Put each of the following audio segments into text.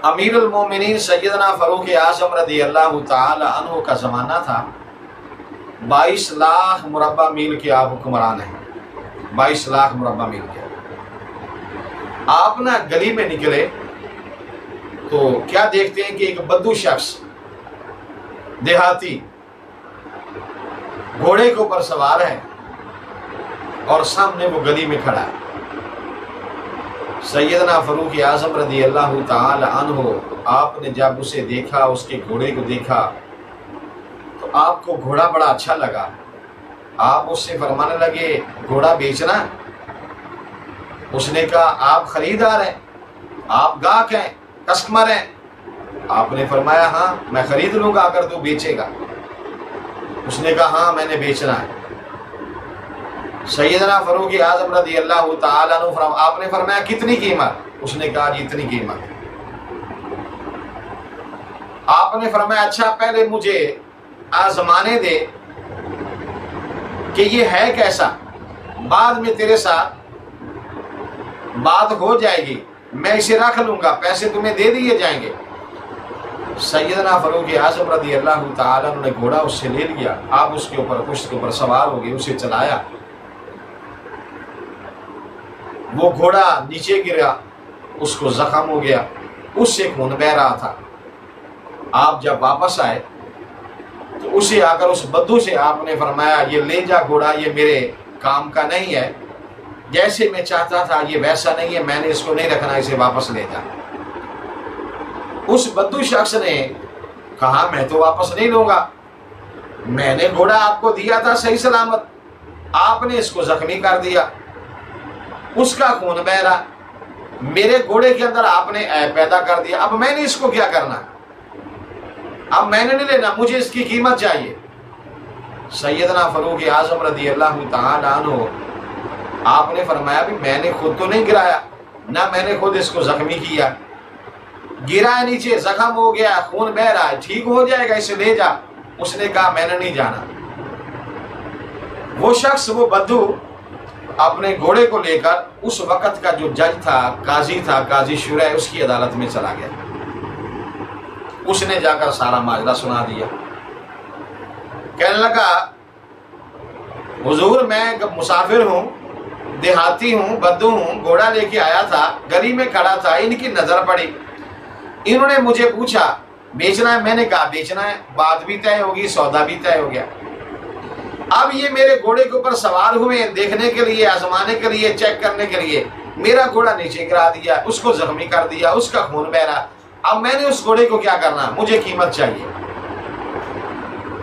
امیر المومنین سیدنا فاروق اعظم رضی اللہ تعالی عنہ کا زمانہ تھا۔ 22 لاکھ مربع میل کے آپ حکمران ہیں، 22 لاکھ مربع میل کے۔ آپ نا گلی میں نکلے تو کیا دیکھتے ہیں کہ ایک بدو شخص دیہاتی گھوڑے کے اوپر سوار ہے اور سامنے وہ گلی میں کھڑا ہے۔ سیدنا فاروق اعظم رضی اللہ تعالی عنہ آپ نے جب اسے دیکھا، اس کے گھوڑے کو دیکھا تو آپ کو گھوڑا بڑا اچھا لگا۔ آپ اس سے فرمانے لگے گھوڑا بیچنا؟ اس نے کہا آپ خریدار ہیں، آپ گاہک ہیں، کسٹمر ہیں؟ آپ نے فرمایا ہاں میں خرید لوں گا اگر تو بیچے گا۔ اس نے کہا ہاں میں نے بیچنا ہے۔ سیدنا فاروق اعظم رضی اللہ تعالی عنہ آپ نے فرمایا کتنی قیمت؟ اس نے کہا جی اتنی قیمت۔ آپ نے فرمایا اچھا پہلے مجھے آزمانے دے کہ یہ ہے کیسا، بعد میں تیرے ساتھ بات ہو جائے گی، میں اسے رکھ لوں گا، پیسے تمہیں دے دیے جائیں گے۔ سیدنا فاروق اعظم رضی اللہ تعالیٰ نے گھوڑا اس سے لے لیا، آپ اس کے اوپر پشت کے اوپر سوار ہو گئے، اسے چلایا۔ وہ گھوڑا نیچے گرا، اس کو زخم ہو گیا، اس سے خون بہہ رہا تھا۔ آپ جب واپس آئے تو اسے آ کر اس بدو سے آپ نے فرمایا یہ لے جا گھوڑا، یہ میرے کام کا نہیں ہے، جیسے میں چاہتا تھا یہ ویسا نہیں ہے، میں نے اس کو نہیں رکھنا، اسے واپس لے جا۔ اس بدو شخص نے کہا میں تو واپس نہیں لوں گا، میں نے گھوڑا آپ کو دیا تھا صحیح سلامت، آپ نے اس کو زخمی کر دیا، اس کا خون بہ رہا، میرے گھوڑے کے اندر آپ نے عیب پیدا کر دیا، اب میں نے اس کو کیا کرنا، اب میں نے نہیں لینا، مجھے اس کی قیمت چاہیے۔ سیدنا فاروق اعظم رضی اللہ تعالی عنہ آپ نے فرمایا بھی میں نے خود تو نہیں گرایا، نہ میں نے خود اس کو زخمی کیا، گرا ہے نیچے، زخم ہو گیا، خون بہ رہا ہے، ٹھیک ہو جائے گا، اسے لے جا۔ اس نے کہا میں نے نہیں جانا۔ وہ شخص، وہ بدو اپنے گھوڑے کو لے کر اس وقت کا جو جج تھا، قاضی شرح، اس کی عدالت میں چلا گیا۔ اس نے جا کر سارا ماجرا سنا دیا، کہنے لگا حضور میں مسافر ہوں، دیہاتی ہوں، بدو ہوں، گھوڑا لے کے آیا تھا، گلی میں کھڑا تھا، ان کی نظر پڑی، انہوں نے مجھے پوچھا بیچنا ہے، میں نے کہا بیچنا ہے، بات بھی طے ہوگی، سودا بھی طے ہو گیا۔ اب یہ میرے گھوڑے کے اوپر سوار ہوئے دیکھنے کے لیے، آزمانے کے لیے، چیک کرنے کے لیے، میرا گھوڑا نیچے گرا دیا، اس کو زخمی کر دیا، اس کا خون بہ رہا، اب میں نے اس گھوڑے کو کیا کرنا، مجھے قیمت چاہیے۔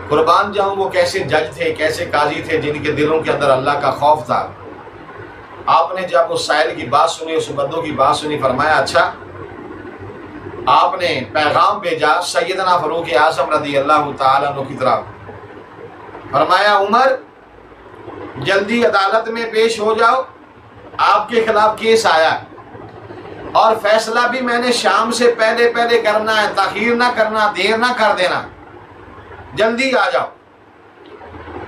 قربان جاؤں وہ کیسے جج تھے، کیسے قاضی تھے جن کے دلوں کے اندر اللہ کا خوف تھا۔ آپ نے جب اس سائل کی بات سنی، اس بدو کی بات سنی، فرمایا اچھا، آپ نے پیغام بھیجا سیدنا فاروق اعظم رضی اللہ تعالیٰ عنہ کی طرف، فرمایا عمر جلدی عدالت میں پیش ہو جاؤ، آپ کے خلاف کیس آیا اور فیصلہ بھی میں نے شام سے پہلے کرنا ہے، تاخیر نہ کرنا، دیر نہ کر دینا، جلدی آ جاؤ۔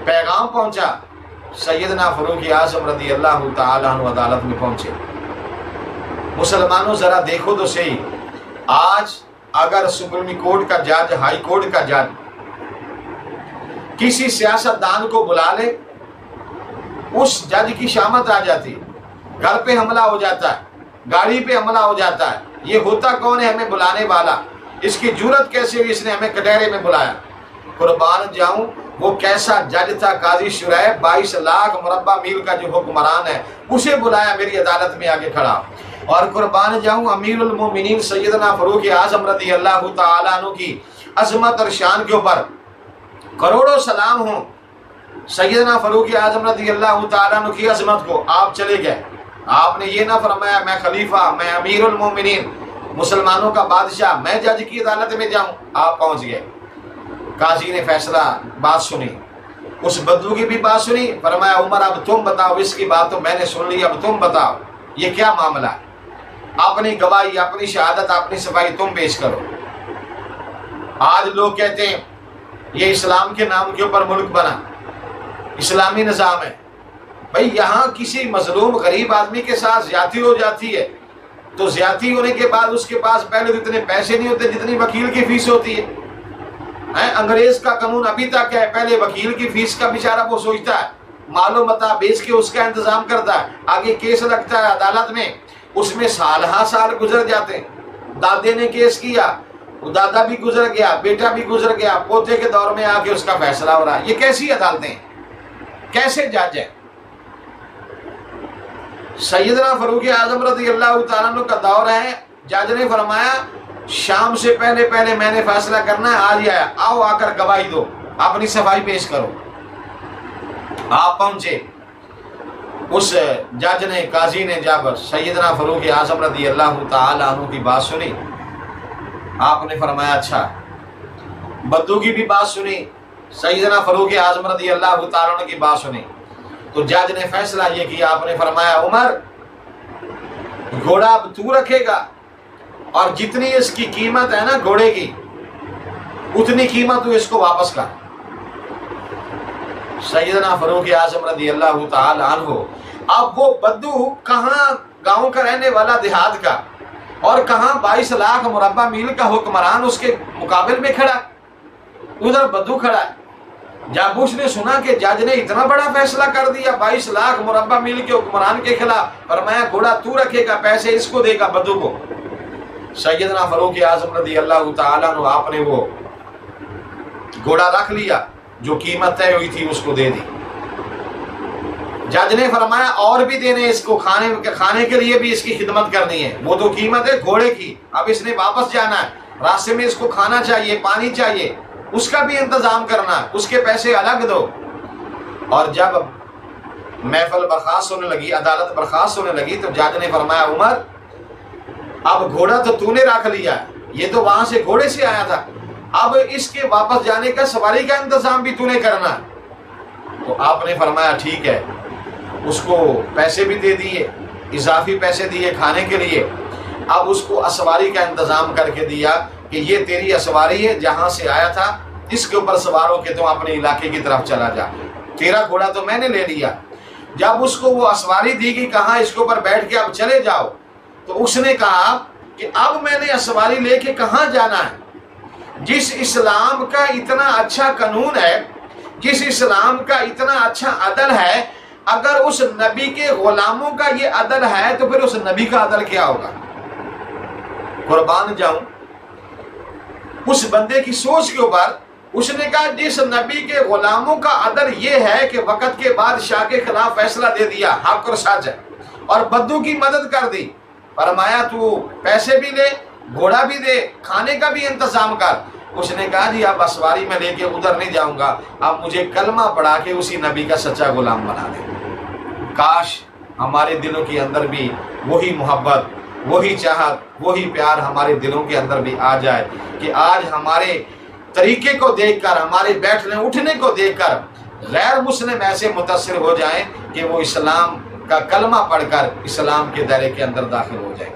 پیغام پہنچا، سیدنا فاروق اعظم رضی اللہ تعالیٰ عنہ عدالت میں پہنچے۔ مسلمانوں ذرا دیکھو تو صحیح، آج اگر سپریم کورٹ کا جج، ہائی کورٹ کا جج کسی سیاست دان کو بلا لے، اس جج کی شامت آ جاتی، گھر پہ حملہ ہو جاتا ہے، گاڑی پہ حملہ ہو جاتا ہے، یہ ہوتا کون ہے ہمیں بلانے والا، اس کی جرت کیسے ہوئی، اس نے ہمیں کٹہرے میں بلایا۔ قربان جاؤں وہ کیسا جج تھا، قاضی شرح، 22 لاکھ مربع میل کا جو حکمران ہے، اسے بلایا، میری عدالت میں آگے کھڑا۔ اور قربان جاؤں امیر المومنین سیدنا فاروق اعظم رضی اللہ تعالیٰ عنہ کی عظمت اور شان کے اوپر کروڑوں سلام ہوں۔ سیدنا فاروق اعظم رضی اللہ تعالیٰ عنہ کی عظمت کو آپ چلے گئے، آپ نے یہ نہ فرمایا میں خلیفہ، میں امیر المومنین، مسلمانوں کا بادشاہ، میں جج کی عدالت میں جاؤں، آپ پہنچ گئے۔ قاضی نے فیصلہ، بات سنی، اس بدو کی بھی بات سنی، فرمایا عمر اب تم بتاؤ، اس کی بات تو میں نے سن لی، اب تم بتاؤ یہ کیا معاملہ ہے، اپنی گواہی، اپنی شہادت، اپنی صفائی تم پیش کرو۔ آج لوگ کہتے ہیں یہ اسلام کے نام کے اوپر ملک بنا، اسلامی نظام ہے۔ بھائی یہاں کسی مظلوم غریب آدمی کے ساتھ زیادتی ہو جاتی ہے تو زیادتی ہونے کے بعد اس کے پاس پہلے تو اتنے پیسے نہیں ہوتے جتنی وکیل کی فیس ہوتی ہے. انگریز کا قانون ابھی تک ہے، پہلے وکیل کی فیس کا بیچارہ وہ سوچتا ہے، مال و متاع بیچ کے اس کا انتظام کرتا ہے، آگے کیس لگتا ہے عدالت میں، اس میں سال ہا سال گزر جاتے ہیں. دادے نے کیس کیا، دادا بھی گزر گیا، بیٹا بھی گزر گیا، پوتے کے دور میں آ کے اس کا فیصلہ ہو رہا ہے. یہ کیسی عدالتیں ہیں؟ کیسے جج ہیں؟ سیدنا فاروق اعظم رضی اللہ تعالیٰ عنہ کا دور ہے، جج نے فرمایا شام سے پہلے پہلے میں نے فیصلہ کرنا ہے، آج آیا، آؤ آ کر گواہی دو، اپنی صفائی پیش کرو. آپ پہنچے. اس جج نے، قاضی نے جب سیدنا فاروق اعظم رضی اللہ تعالیٰ عنہ کی بات سنی، آپ نے فرمایا اچھا. بدو کی بھی بات سنی، سیدنا فاروق اعظم رضی اللہ تعالیٰ عنہ کی بات سنی. تو جج نے فیصلہ یہ کیا، آپ نے فرمایا عمر گھوڑا اب تو رکھے گا، اور جتنی اس کی قیمت ہے نا گھوڑے کی، اتنی قیمت تو اس کو واپس کر. سیدنا فاروق اعظم رضی اللہ تعالی عنہ، اب وہ بدو کہاں گاؤں کا رہنے والا، دیہات کا، اور کہاں 22 لاکھ مربع میل کا حکمران اس کے مقابل میں کھڑا، ادھر بدو کھڑا ہے. جب اس نے سنا کہ جج نے اتنا بڑا فیصلہ کر دیا 22 لاکھ مربع میل کے حکمران کے خلاف، فرمایا گھوڑا تو رکھے گا، پیسے اس کو دے گا، بدو کو. سیدنا فاروق اعظم رضی اللہ تعالیٰ عنہ آپ نے وہ گھوڑا رکھ لیا، جو قیمت طے ہوئی تھی اس کو دے دی. جج نے فرمایا اور بھی دینے اس کو، کھانے کے لیے بھی اس کی خدمت کرنی ہے، وہ تو قیمت ہے گھوڑے کی، اب اس نے واپس جانا ہے، راستے میں اس کو کھانا چاہیے، پانی چاہیے، اس کا بھی انتظام کرنا، اس کے پیسے الگ دو. اور جب محفل برخاست ہونے لگی، عدالت برخاست ہونے لگی، تو جج نے فرمایا عمر اب گھوڑا تو نے رکھ لیا، یہ تو وہاں سے گھوڑے سے آیا تھا، اب اس کے واپس جانے کا، سواری کا انتظام بھی نے کرنا. تو آپ نے فرمایا ٹھیک ہے، اس کو پیسے بھی دے دیے، اضافی پیسے دیے کھانے کے لیے. اب اس کو اسواری کا انتظام کر کے دیا کہ یہ تیری اسواری ہے، جہاں سے آیا تھا اس کے اوپر سوار ہو کے تو اپنے علاقے کی طرف چلا جا، تیرا گھوڑا تو میں نے لے لیا. جب اس کو وہ اسواری دی گئی، کہاں اس کے اوپر بیٹھ کے اب چلے جاؤ، تو اس نے کہا کہ اب میں نے اسواری لے کے کہاں جانا ہے؟ جس اسلام کا اتنا اچھا قانون ہے، جس اسلام کا اتنا اچھا عدل ہے، اگر اس نبی کے غلاموں کا یہ عدل ہے تو پھر اس نبی کا عدل کیا ہوگا؟ قربان جاؤں اس بندے کی سوچ کے اوپر. اس نے کہا جس نبی کے غلاموں کا عدل یہ ہے کہ وقت کے بعد شاہ کے خلاف فیصلہ دے دیا، حق اور سچ ہے، اور بدو کی مدد کر دی، فرمایا تو پیسے بھی لے، گھوڑا بھی دے، کھانے کا بھی انتظام کر. اس نے کہا جی اب اسواری میں لے کے ادھر نہیں جاؤں گا، اب مجھے کلمہ پڑھا کے اسی نبی کا سچا غلام بنا دے. کاش ہمارے دلوں کے اندر بھی وہی محبت، وہی چاہت، وہی پیار ہمارے دلوں کے اندر بھی آ جائے کہ آج ہمارے طریقے کو دیکھ کر، ہمارے بیٹھنے اٹھنے کو دیکھ کر غیر مسلم ایسے متاثر ہو جائیں کہ وہ اسلام کا کلمہ پڑھ کر اسلام کے دائرے کے اندر داخل ہو جائیں.